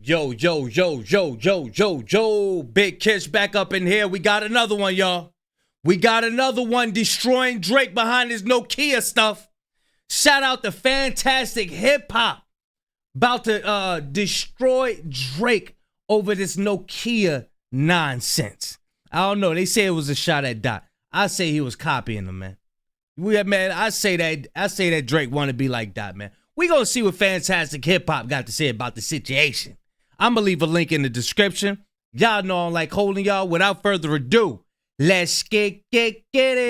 Yo. Big Kish back up in here. We got another one, y'all. We got another one destroying Drake behind his Nokia stuff. Shout out to Fantastic Hip Hop. About to destroy Drake over this Nokia nonsense. I don't know. They say it was a shot at Dot. I say he was copying him, man. I say that Drake want to be like Dot, man. We gonna see what Fantastic Hip Hop got to say about the situation. I'm gonna leave a link in the description. Y'all know I don't like holding y'all. Without further ado, let's get it.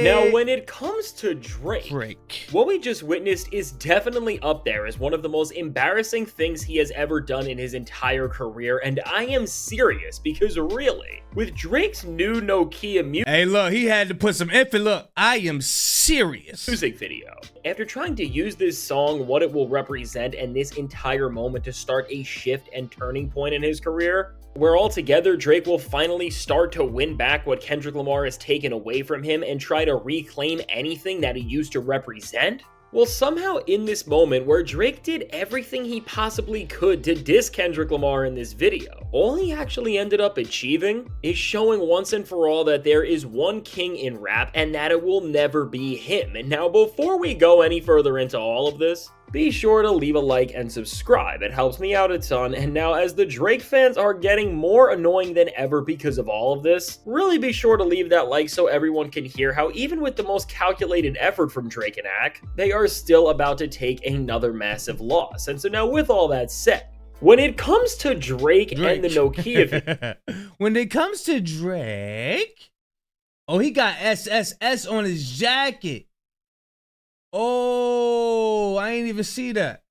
Now, when it comes to Drake, what we just witnessed is definitely up there as one of the most embarrassing things he has ever done in his entire career, and I am serious because really, with Drake's new Nokia hey, look, he had to put some infant. Look, I am serious. Music video. After trying to use this song, what it will represent, and this entire moment to start a shift and turning point in his career, where altogether Drake will finally start to win back what Kendrick Lamar has taken away from him and try to reclaim anything that he used to represent? Well, somehow in this moment where Drake did everything he possibly could to diss Kendrick Lamar in this video, all he actually ended up achieving is showing once and for all that there is one king in rap and that it will never be him. And now before we go any further into all of this, be sure to leave a like and subscribe. It helps me out a ton. And now as the Drake fans are getting more annoying than ever because of all of this, really be sure to leave that like so everyone can hear how even with the most calculated effort from Drake and Ack, they are still about to take another massive loss. And so now with all that said, when it comes to Drake. And the Nokia when it comes to Drake, oh, he got SSS on his jacket. Oh, I ain't even see that.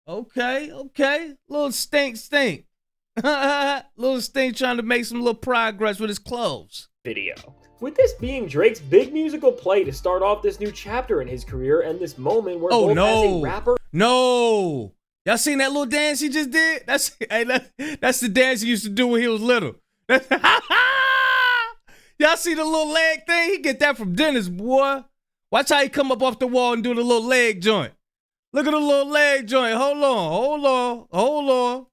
Okay. Little stink. Little stink trying to make some little progress with his clothes. Video. With this being Drake's big musical play to start off this new chapter in his career and this moment where both as a rapper. No. Y'all seen that little dance he just did? That's the dance he used to do when he was little. Y'all see the little leg thing? He get that from Dennis, boy. Watch how he come up off the wall and do the little leg joint. Look at the little leg joint. Hold on.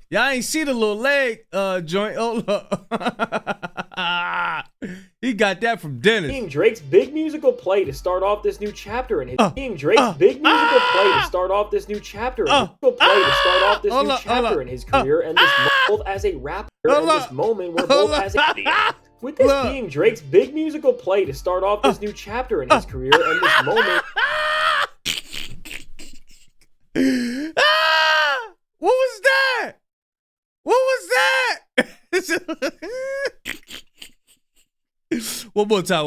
Y'all ain't see the little leg joint. Hold on. He got that from Dennis. Being Drake's big musical play to start off this new chapter in his in his career and this both as a rapper and this moment where both as a video. With this being Drake's big musical play to start off this new chapter in his career and this moment. What was that? One more time.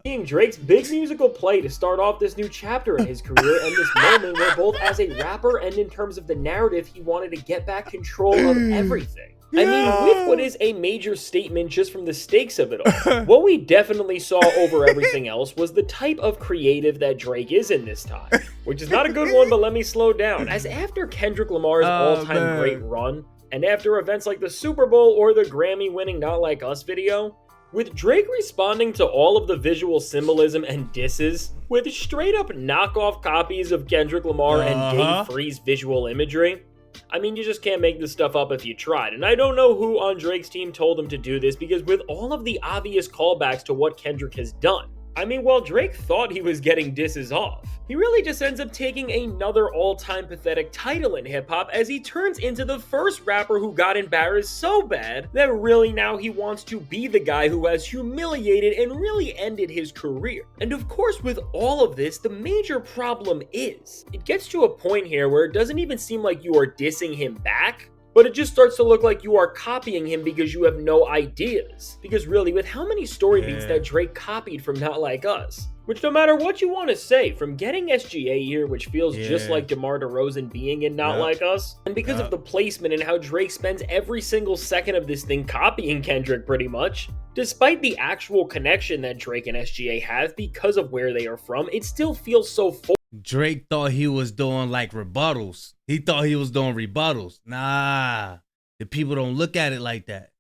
Being Drake's big musical play to start off this new chapter in his career and this moment where both as a rapper and in terms of the narrative he wanted to get back control of everything. I mean, with what is a major statement just from the stakes of it all, what we definitely saw over everything else was the type of creative that Drake is in this time, which is not a good one, but let me slow down. As after Kendrick Lamar's all-time great run, and after events like the Super Bowl or the Grammy-winning Not Like Us video, with Drake responding to all of the visual symbolism and disses with straight-up knockoff copies of Kendrick Lamar and Dave Free's visual imagery, I mean, you just can't make this stuff up if you tried. And I don't know who on Drake's team told him to do this because with all of the obvious callbacks to what Kendrick has done, I mean, while Drake thought he was getting disses off, he really just ends up taking another all-time pathetic title in hip-hop as he turns into the first rapper who got embarrassed so bad that really now he wants to be the guy who has humiliated and really ended his career. And of course, with all of this, the major problem is, it gets to a point here where it doesn't even seem like you are dissing him back, but it just starts to look like you are copying him because you have no ideas. Because really, with how many story beats that Drake copied from Not Like Us, which no matter what you want to say, from getting SGA here, which feels just like DeMar DeRozan being in Not Like Us, and because of the placement and how Drake spends every single second of this thing copying Kendrick pretty much, despite the actual connection that Drake and SGA have because of where they are from, it still feels so forced. Drake thought he was doing like rebuttals. He thought he was doing rebuttals. Nah, the people don't look at it like that.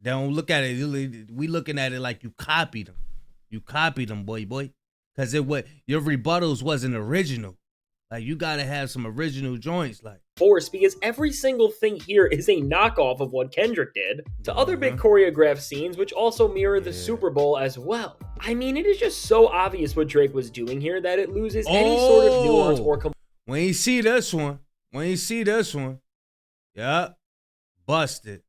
They don't look at it. We looking at it like you copied them. You copied them, boy. Because your rebuttals wasn't original. Like, you got to have some original joints. Like, force because every single thing here is a knockoff of what Kendrick did to other big choreographed scenes, which also mirror the Super Bowl as well. I mean, it is just so obvious what Drake was doing here that it loses any sort of nuance or when you see this one, yeah, busted.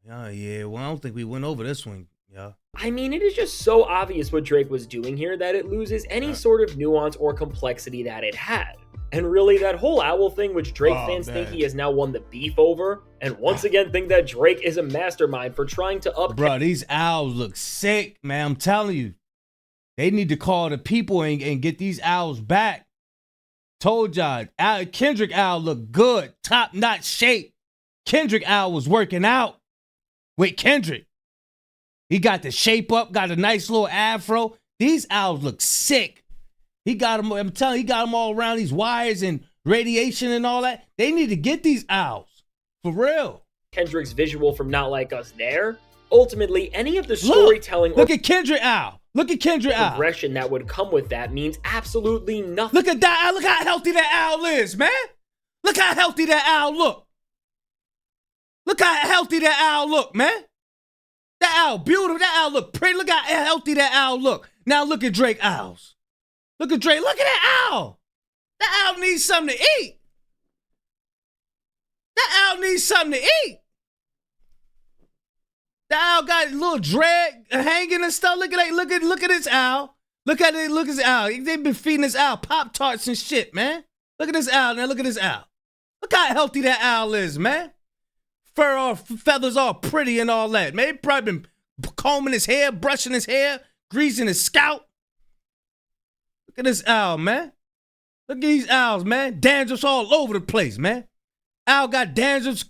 Yeah, well, I don't think we went over this one, yeah. I mean, it is just so obvious what Drake was doing here that it loses any sort of nuance or complexity that it had. And really, that whole owl thing, which Drake fans think he has now won the beef over, and once again think that Drake is a mastermind for trying to up. Bro, these owls look sick, man. I'm telling you. They need to call the people and get these owls back. Told y'all, Kendrick owl look good, top-notch shape. Kendrick owl was working out with Kendrick. He got the shape up, got a nice little afro. These owls look sick. He got them, I'm telling you, he got them all around these wires and radiation and all that. They need to get these owls. For real. Kendrick's visual from Not Like Us there. Ultimately, any of the storytelling look at Kendrick owl. Look at Kendrick owl. Progression that would come with that means absolutely nothing. Look at that. Look how healthy that owl is, man. Look how healthy that owl look. Look how healthy that owl look, man. That owl beautiful. That owl look pretty. Look how healthy that owl look. Now look at Drake owls. Look at Drake. Look at that owl. That owl needs something to eat. That owl needs something to eat. The owl got a little drag hanging and stuff. Look at this owl. Look at this owl. They've been feeding this owl Pop-Tarts and shit, man. Look at this owl now. Look at this owl. Look how healthy that owl is, man. Fur all, feathers all pretty and all that. Man, he probably been combing his hair, brushing his hair, greasing his scalp. Look at this owl, man. Look at these owls, man. Dandruffs all over the place, man. Owl got dandruffs,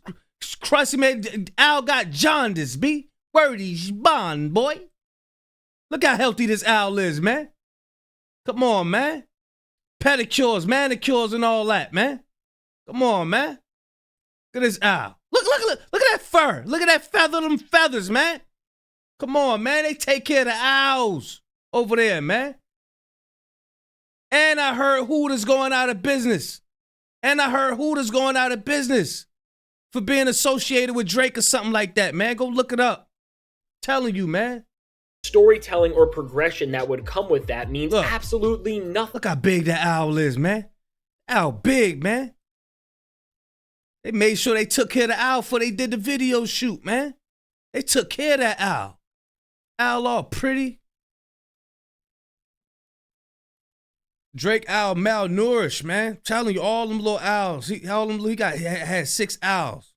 crusty, man. Owl got jaundice, B. Wordy's bond, boy. Look how healthy this owl is, man. Come on, man. Pedicures, manicures, and all that, man. Come on, man. Look at this owl. Look at that fur. Look at that feather, them feathers, man. Come on, man. They take care of the owls over there, man. And I heard Hooters going out of business. For being associated with Drake or something like that, man. Go look it up. Telling you, man. Storytelling or progression that would come with that means absolutely nothing. Look how big that owl is, man. Owl big, man. They made sure they took care of the owl before they did the video shoot, man. They took care of that owl. Owl all pretty. Drake owl malnourished, man. Telling you, all them little owls. He had 6 owls.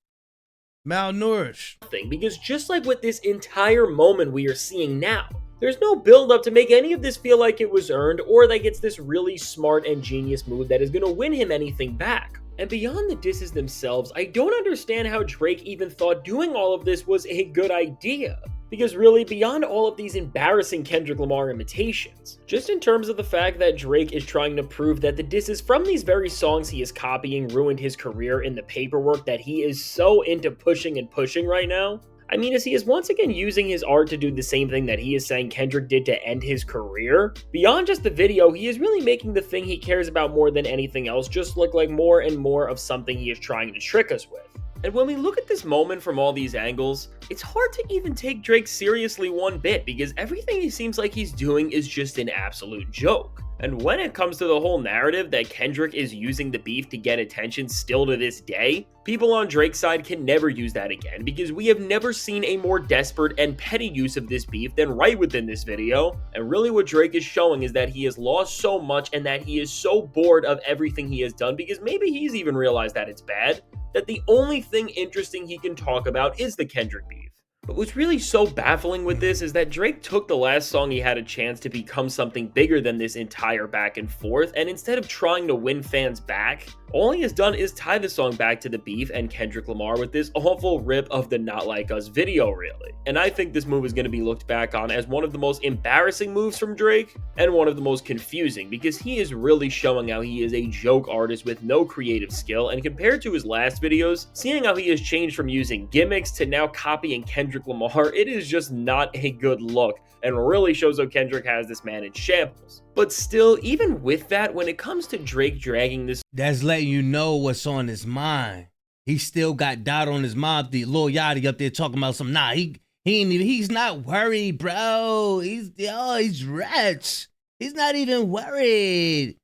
Malnourished. Because just like with this entire moment we are seeing now, there's no build up to make any of this feel like it was earned or like it's this really smart and genius move that is going to win him anything back. And beyond the disses themselves, I don't understand how Drake even thought doing all of this was a good idea. Because really, beyond all of these embarrassing Kendrick Lamar imitations, just in terms of the fact that Drake is trying to prove that the disses from these very songs he is copying ruined his career in the paperwork that he is so into pushing right now, I mean, as he is once again using his art to do the same thing that he is saying Kendrick did to end his career, beyond just the video, he is really making the thing he cares about more than anything else just look like more and more of something he is trying to trick us with. And when we look at this moment from all these angles, it's hard to even take Drake seriously one bit because everything he seems like he's doing is just an absolute joke. And when it comes to the whole narrative that Kendrick is using the beef to get attention still to this day, people on Drake's side can never use that again because we have never seen a more desperate and petty use of this beef than right within this video. And really what Drake is showing is that he has lost so much and that he is so bored of everything he has done because maybe he's even realized that it's bad, that the only thing interesting he can talk about is the Kendrick beef. But what's really so baffling with this is that Drake took the last song he had a chance to become something bigger than this entire back and forth, and instead of trying to win fans back, all he has done is tie the song back to the beef and Kendrick Lamar with this awful rip of the Not Like Us video, really. And I think this move is going to be looked back on as one of the most embarrassing moves from Drake, and one of the most confusing, because he is really showing how he is a joke artist with no creative skill, and compared to his last videos, seeing how he has changed from using gimmicks to now copying Kendrick Lamar, it is just not a good look, and really shows how Kendrick has this man in shambles. But still, even with that, when it comes to Drake dragging this, that's letting letting you know what's on his mind. He still got Dot on his mind. The Lil Yachty up there talking about some. Nah, he ain't even. He's not worried, bro. He's rich. He's not even worried.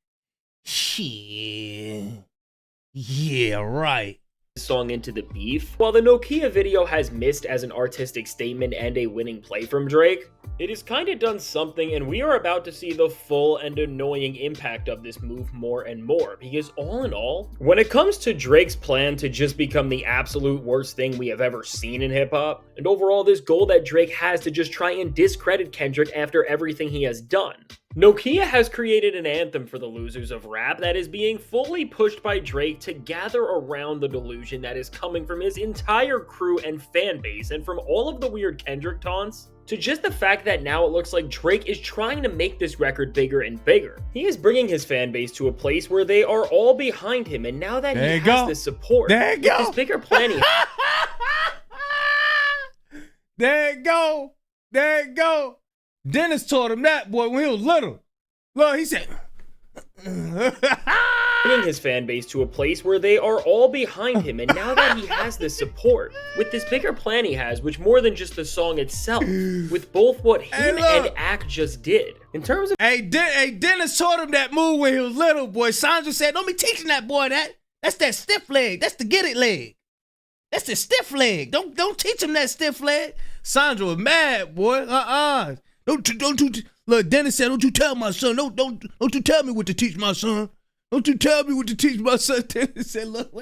Shit. Yeah, right. Song into the beef. While the Nokia video has missed as an artistic statement and a winning play from Drake, it has kind of done something, and we are about to see the full and annoying impact of this move more and more, because all in all, when it comes to Drake's plan to just become the absolute worst thing we have ever seen in hip-hop, and overall this goal that Drake has to just try and discredit Kendrick after everything he has done, Nokia has created an anthem for the losers of rap that is being fully pushed by Drake to gather around the delusion that is coming from his entire crew and fan base, and from all of the weird Kendrick taunts to just the fact that now it looks like Drake is trying to make this record bigger and bigger. He is bringing his fan base to a place where they are all behind him, and now that he has this support, with this bigger plan, There you go. There you go. Dennis taught him that, boy, when he was little. Look, he said... bringing his fan base to a place where they are all behind him, and now that he has this support, with this bigger plan he has, which more than just the song itself, with both what him and Ack just did. In terms of... Hey, Dennis taught him that move when he was little, boy. Sandra said, don't be teaching that boy that. That's that stiff leg. That's the get it leg. That's the stiff leg. Don't teach him that stiff leg. Sandra was mad, boy. Don't look, Dennis said, don't you tell my son. Don't you tell me what to teach my son. Don't you tell me what to teach my son. Dennis said, look.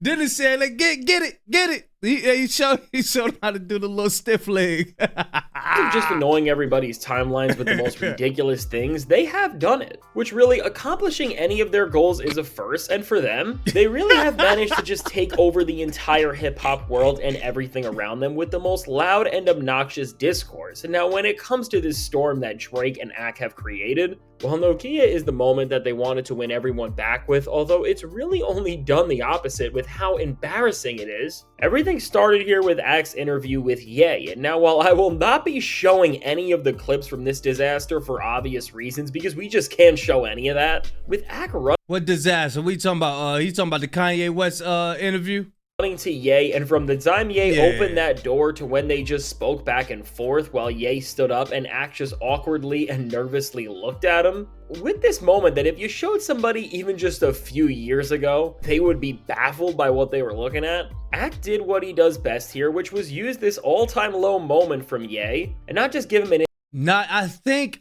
Dennis said, like, get it. He showed him how to do the little stiff leg. Just annoying everybody's timelines with the most ridiculous things, they have done it. Which really, accomplishing any of their goals is a first, and for them, they really have managed to just take over the entire hip-hop world and everything around them with the most loud and obnoxious discourse. And now when it comes to this storm that Drake and Ack have created, well, Nokia is the moment that they wanted to win everyone back with, although it's really only done the opposite with how embarrassing it is. Everything started here with Ack's interview with Ye, and now while I will not be showing any of the clips from this disaster for obvious reasons, because we just can't show any of that, with Ack what disaster? We talking about, he talking about the Kanye West interview? Running to Ye, and from the time Ye opened that door to when they just spoke back and forth while Ye stood up and Ack just awkwardly and nervously looked at him, with this moment that if you showed somebody even just a few years ago, they would be baffled by what they were looking at, Ack did what he does best here, which was use this all-time low moment from Ye, and not just give him an... I think,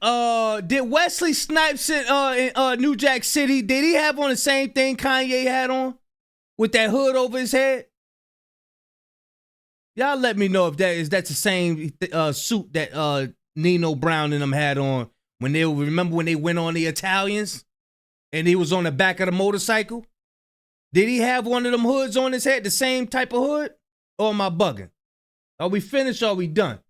did Wesley Snipes in New Jack City, did he have on the same thing Kanye had on? With that hood over his head? Y'all let me know if that's the same suit that Nino Brown and them had on when they went on the Italians and he was on the back of the motorcycle. Did he have one of them hoods on his head, the same type of hood? Or am I bugging? Are we finished or are we done?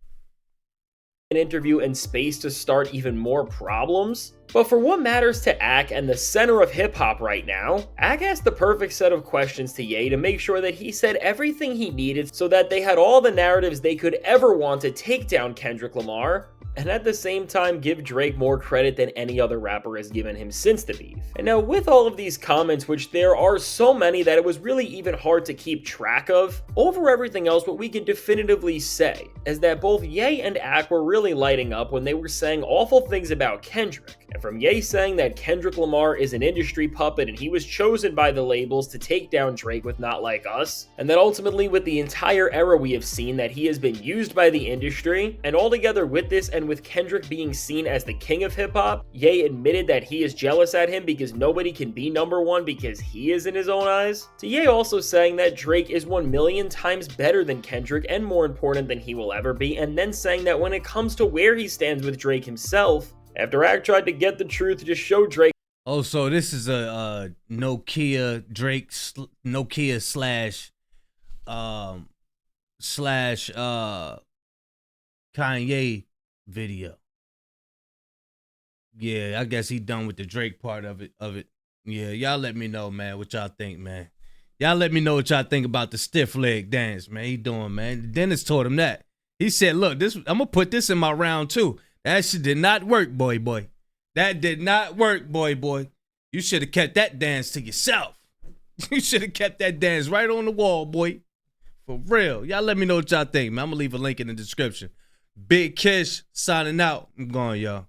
An interview and space to start even more problems? But for what matters to Ack and the center of hip-hop right now, Ack asked the perfect set of questions to Ye to make sure that he said everything he needed so that they had all the narratives they could ever want to take down Kendrick Lamar, and at the same time give Drake more credit than any other rapper has given him since the beef. And now with all of these comments, which there are so many that it was really even hard to keep track of, over everything else what we can definitively say is that both Ye and Ack were really lighting up when they were saying awful things about Kendrick. And from Ye saying that Kendrick Lamar is an industry puppet and he was chosen by the labels to take down Drake with Not Like Us, and that ultimately with the entire era we have seen that he has been used by the industry, and altogether with this and with Kendrick being seen as the king of hip-hop, Ye admitted that he is jealous at him because nobody can be #1 because he is in his own eyes, to Ye also saying that Drake is 1,000,000 times better than Kendrick and more important than he will ever be, and then saying that when it comes to where he stands with Drake himself, after Ack tried to get the truth to just show Drake. Oh, so this is a Nokia Drake Nokia slash Kanye video. Yeah, I guess he done with the Drake part of it. Yeah, y'all let me know, man, what y'all think, man. Y'all let me know what y'all think about the stiff leg dance, man. He doing, man. Dennis taught him that. He said, look, I'm gonna put this in my round 2. That shit did not work, boy. That did not work, boy. You should have kept that dance to yourself. You should have kept that dance right on the wall, boy. For real. Y'all let me know what y'all think, man. I'm going to leave a link in the description. Big Kish signing out. I'm gone, y'all.